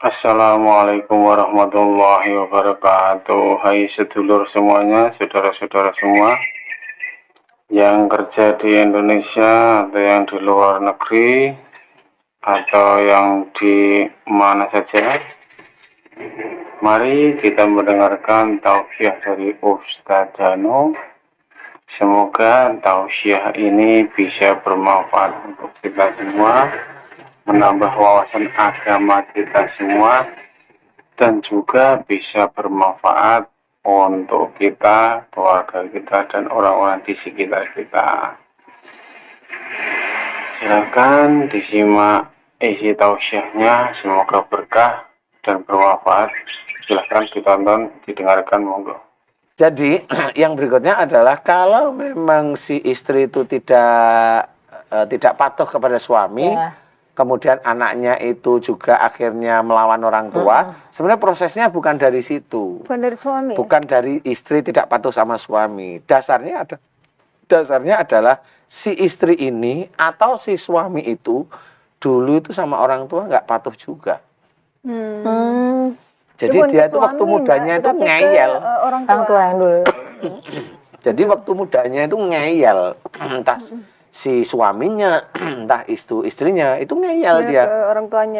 Assalamualaikum warahmatullahi wabarakatuh. Hai sedulur semuanya, saudara-saudara semua yang kerja di Indonesia atau yang di luar negeri atau yang di mana saja. Mari kita mendengarkan tausiah dari Ustadz Dano. Semoga tausiah ini bisa bermanfaat untuk kita semua, menambah wawasan agama kita semua, dan juga bisa bermanfaat untuk kita, keluarga kita, dan orang-orang di sekitar kita. Silakan disimak isi tausiahnya, semoga berkah dan bermanfaat. Silakan ditonton, didengarkan, monggo. Jadi yang berikutnya adalah kalau memang si istri itu tidak patuh kepada suami, kemudian anaknya itu juga akhirnya melawan orang tua, sebenarnya prosesnya bukan dari situ. Bukan dari suami. Bukan dari istri tidak patuh sama suami. Dasarnya adalah si istri ini atau si suami itu dulu itu sama orang tua nggak patuh juga. Jadi dia itu waktu mudanya itu ngeyel. Orang tua yang dulu. Jadi waktu mudanya itu ngeyel. Entah si suaminya, entah istrinya itu ngeyel dia.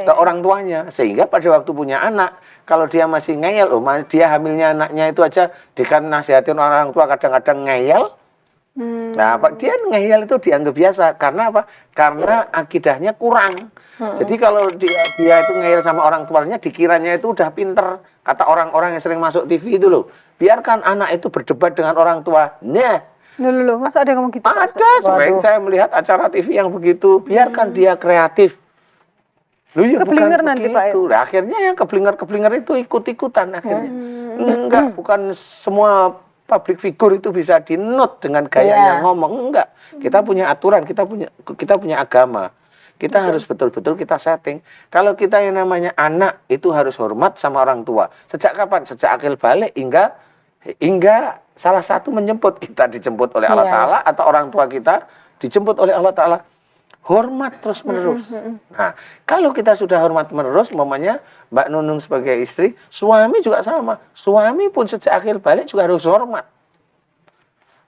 Ke orang tuanya. Sehingga pada waktu punya anak, kalau dia masih ngeyel, dia hamilnya anaknya itu aja nasihatin orang tua kadang-kadang ngeyel. Nah, dia ngeyel itu dianggap biasa. Karena apa? Karena akidahnya kurang. Jadi kalau dia itu ngeyel sama orang tuanya, dikiranya itu udah pinter. Kata orang-orang yang sering masuk TV itu loh, biarkan anak itu berdebat dengan orang tua. Nah, loh, masa ada yang ngomong gitu? Ada, sering saya melihat acara TV yang begitu. Biarkan dia kreatif. Loh, ya keblinger bukan nanti begitu. Pak. Nah, akhirnya yang keblinger itu ikut-ikutan akhirnya. Enggak, bukan semua public figure itu bisa dinut dengan gayanya ngomong. Enggak. Kita punya aturan, kita punya agama. Kita harus betul-betul kita setting. Kalau kita yang namanya anak itu harus hormat sama orang tua. Sejak kapan? Sejak akil balik hingga salah satu menjemput, kita dijemput oleh Allah Ta'ala atau orang tua kita dijemput oleh Allah Ta'ala. Hormat terus menerus. Nah, kalau kita sudah hormat menerus, umpamanya Mbak Nunung sebagai istri, suami juga sama. Suami pun sejak akhir balik juga harus hormat.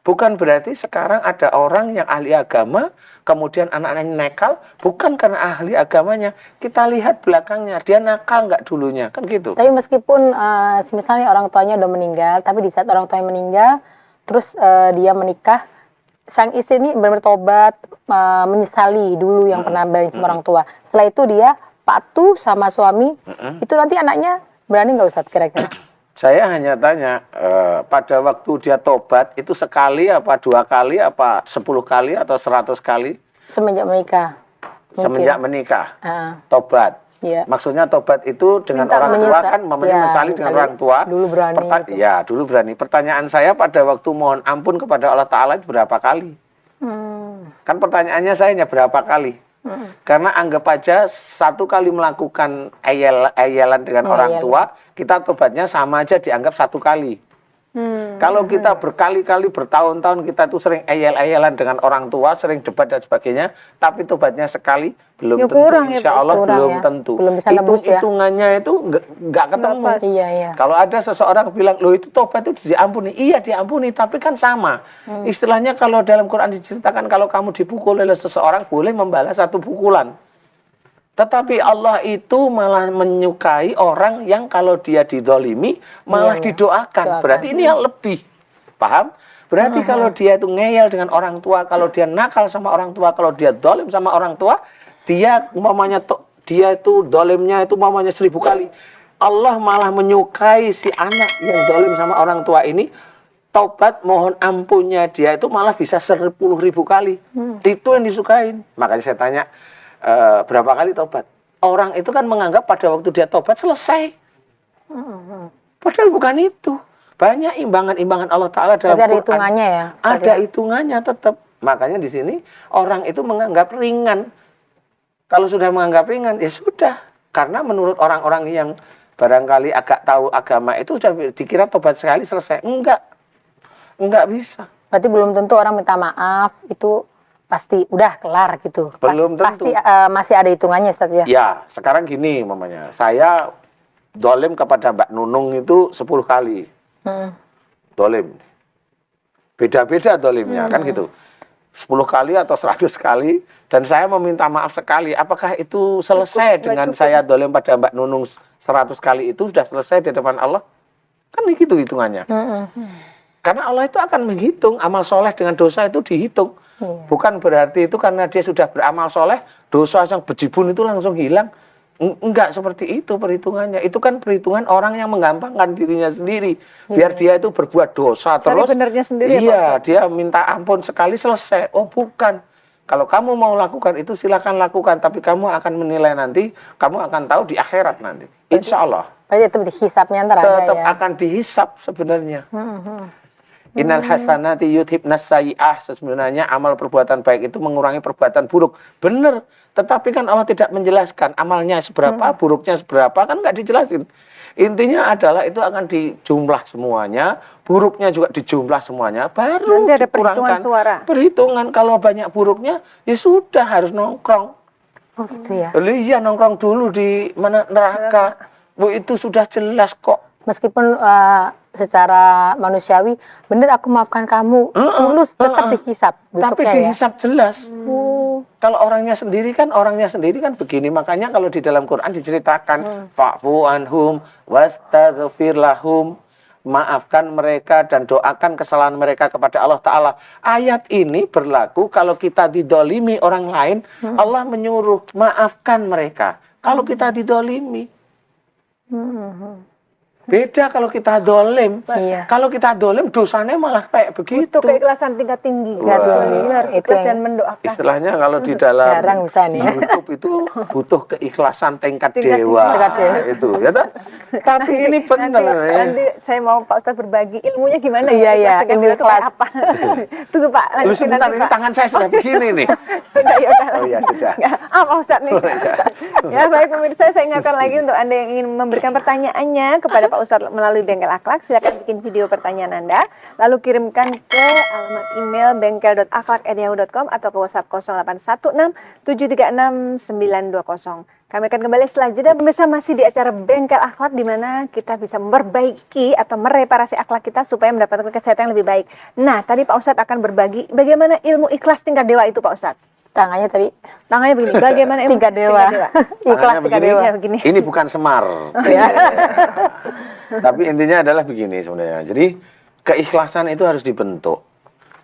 Bukan berarti sekarang ada orang yang ahli agama, kemudian anak-anaknya nakal, bukan karena ahli agamanya. Kita lihat belakangnya, dia nakal nggak dulunya, kan gitu. Tapi meskipun misalnya orang tuanya udah meninggal, tapi di saat orang tuanya meninggal, terus dia menikah, sang istri ini benar-benar tobat, menyesali dulu yang pernah berani sama orang tua. Setelah itu dia patuh sama suami, itu nanti anaknya berani nggak Ustadz kira-kira? Saya hanya tanya, pada waktu dia tobat, itu sekali apa 2 kali, apa 10 kali, atau 100 kali? Semenjak menikah. Semenjak menikah, tobat. Maksudnya tobat itu dengan orang tua kan menyesali dengan orang tua. Dulu berani. Dulu berani. Pertanyaan saya pada waktu mohon ampun kepada Allah Ta'ala itu berapa kali? Kan pertanyaannya saya hanya berapa kali? Karena anggap aja 1 kali melakukan eyelan dengan orang tua, kita tobatnya sama aja dianggap 1 kali. Kalau kita berkali-kali, bertahun-tahun kita tuh sering eyelan dengan orang tua, sering debat dan sebagainya, tapi tobatnya sekali, belum tentu, insya Allah belum tentu. Hitungannya itu nggak ketemu. Kalau ada seseorang bilang, loh itu tobat itu diampuni. Iya diampuni, tapi kan sama. Istilahnya kalau dalam Quran diceritakan, kalau kamu dipukul oleh seseorang, boleh membalas 1 pukulan. Tetapi Allah itu malah menyukai orang yang kalau dia didolimi malah didoakan. Berarti ini yang lebih. Paham? Berarti kalau dia itu ngeyel dengan orang tua, kalau dia nakal sama orang tua, kalau dia dolim sama orang tua, dia itu dolimnya itu 1000 kali. Allah malah menyukai si anak yang dolim sama orang tua ini. Taubat mohon ampunnya dia itu malah bisa 10.000 kali. Itu yang disukain. Makanya saya tanya, berapa kali tobat? Orang itu kan menganggap pada waktu dia tobat selesai. Padahal bukan itu. Banyak imbangan-imbangan Allah Ta'ala dalam Quran. Ada hitungannya ya? Ada hitungannya tetap. Makanya di sini orang itu menganggap ringan. Kalau sudah menganggap ringan, ya sudah. Karena menurut orang-orang yang barangkali agak tahu agama itu sudah dikira tobat sekali selesai. Enggak bisa. Berarti belum tentu orang minta maaf itu pasti udah kelar gitu. Belum tentu. Pasti masih ada hitungannya Ustaz ya. Ya, sekarang gini mamanya. Saya dolim kepada Mbak Nunung itu 10 kali. Dolim. Beda-beda dolimnya, kan gitu. 10 kali atau 100 kali. Dan saya meminta maaf sekali. Apakah itu selesai dengan saya dolim pada Mbak Nunung 100 kali itu sudah selesai di depan Allah? Kan begitu hitungannya. Karena Allah itu akan menghitung amal soleh dengan dosa itu dihitung. Bukan berarti itu karena dia sudah beramal soleh, dosa yang bejibun itu langsung hilang. Enggak seperti itu perhitungannya. Itu kan perhitungan orang yang menggampangkan dirinya sendiri. Biar dia itu berbuat dosa terus. Benernya sendiri Iya, dia minta ampun sekali selesai. Oh bukan. Kalau kamu mau lakukan itu silakan lakukan. Tapi kamu akan menilai nanti, kamu akan tahu di akhirat nanti. Insya Allah. Berarti itu dihisapnya ntar ada ya. Tetap akan dihisap sebenarnya. Innal hasanati yudhibnas sayyi'ah. Sebenarnya amal perbuatan baik itu mengurangi perbuatan buruk. Benar. Tetapi kan Allah tidak menjelaskan amalnya seberapa, buruknya seberapa, kan nggak dijelasin. Intinya adalah itu akan dijumlah semuanya, buruknya juga dijumlah semuanya, baru nanti ada perhitungan dikurangkan. suara. Perhitungan kalau banyak buruknya, ya sudah harus nongkrong. Oh gitu ya. Iya nongkrong dulu di mana neraka. Bu itu sudah jelas kok. Meskipun secara manusiawi, bener aku maafkan kamu, tulus tetap dihisap. Tapi dihisap jelas. Kalau orangnya sendiri kan begini. Makanya kalau di dalam Quran diceritakan fa'fu anhum wastaghfir lahum, maafkan mereka dan doakan kesalahan mereka kepada Allah Ta'ala. Ayat ini berlaku kalau kita didolimi orang lain, Allah menyuruh maafkan mereka. Kalau kita didolimi. Beda kalau kita dolim. Iya. Kalau kita dolim dosanya malah kayak begitu. Itu keikhlasan tingkat tinggi. Benar, itu Terus yang dan mendoakan. Istilahnya kalau di dalam jarang bisa nih ya. YouTube itu butuh keikhlasan tingkat Tingkat dewa. dewa. Itu ya toh? Tapi ini benar ya. Nanti saya mau Pak Ustadz berbagi ilmunya gimana Iya, iya, Ikhlas ilmu dengan itu kayak ikhlas. apa? Tunggu Pak. Lu lanjutin sebentar nanti, ini Pak. tangan saya sudah begini nih. Udah, ya udah. Oh iya sudah. Pak Ustadz nih. Ya baik pemirsa, saya ingatkan lagi untuk Anda yang ingin memberikan pertanyaannya kepada Pak Ustadz melalui Bengkel Akhlak, silakan bikin video pertanyaan Anda, lalu kirimkan ke alamat email bengkel.akhlak@yahoo.com atau ke WhatsApp 0816 736 920. Kami akan kembali setelah jeda, pemirsa, masih di acara Bengkel Akhlak, di mana kita bisa memperbaiki atau mereparasi akhlak kita supaya mendapatkan kesehatan yang lebih baik. Nah, tadi Pak Ustadz akan berbagi bagaimana ilmu ikhlas tingkat dewa itu, Pak Ustadz. Tangannya tadi Tangannya begini, bagaimana ilmu tingkat dewa. Ikhlas Tangannya tingkat begini. dewa. Ya, begini. Ini bukan Semar. Tapi intinya adalah begini sebenarnya. Jadi keikhlasan itu harus dibentuk.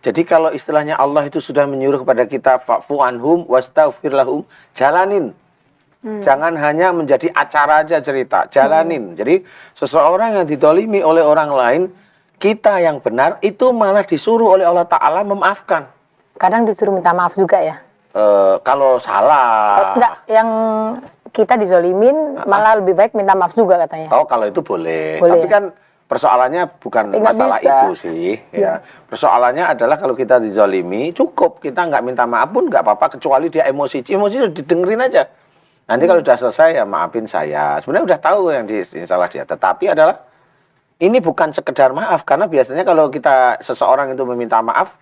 Jadi kalau istilahnya Allah itu sudah menyuruh kepada kita fa'fu anhum wastaghfir lahum, jalanin. Jangan hanya menjadi acara aja cerita, jalanin. Jadi seseorang yang didolimi oleh orang lain, kita yang benar itu malah disuruh oleh Allah Ta'ala memaafkan. Kadang disuruh minta maaf juga ya. Kalau salah. Enggak, yang kita dizolimin malah lebih baik minta maaf juga katanya. Oh, kalau itu boleh. Boleh Tapi ya? kan persoalannya bukan Tapi nggak masalah bisa. itu sih. Ya. Persoalannya adalah kalau kita dizolimi, cukup. Kita nggak minta maaf pun nggak apa-apa, kecuali dia emosi. Emosi udah didengerin aja. Nanti kalau sudah selesai, ya maafin saya. Sebenarnya udah tahu yang salah dia. Tetapi adalah, ini bukan sekedar maaf. Karena biasanya kalau kita seseorang itu meminta maaf,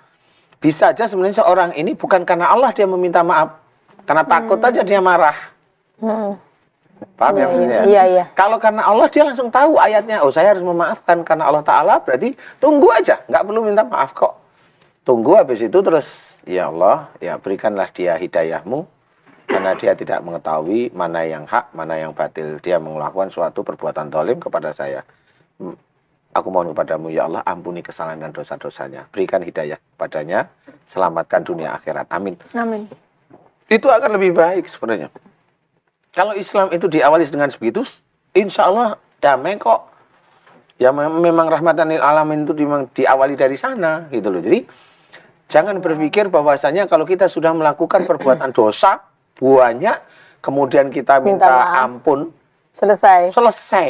bisa aja sebenarnya seorang ini bukan karena Allah dia meminta maaf. Karena takut aja dia marah. Paham ya maksudnya? Iya, iya. Kalau karena Allah dia langsung tahu ayatnya. Oh, saya harus memaafkan karena Allah Ta'ala. Berarti tunggu aja. Nggak perlu minta maaf kok. Tunggu habis itu terus, ya Allah, ya berikanlah dia hidayahmu. Karena dia tidak mengetahui mana yang hak, mana yang batil. Dia melakukan suatu perbuatan dolim kepada saya. Aku mohon kepadamu, ya Allah, ampuni kesalahan dan dosa-dosanya. Berikan hidayah padanya. Selamatkan dunia akhirat. Amin. Amin. Itu akan lebih baik sebenarnya. Kalau Islam itu diawali dengan begitu, insya Allah damai kok. Ya memang rahmatan lil alamin itu memang diawali dari sana gitu loh. Jadi jangan berpikir bahwasanya kalau kita sudah melakukan perbuatan dosa banyak, kemudian kita minta Minta maaf. ampun, Selesai. selesai.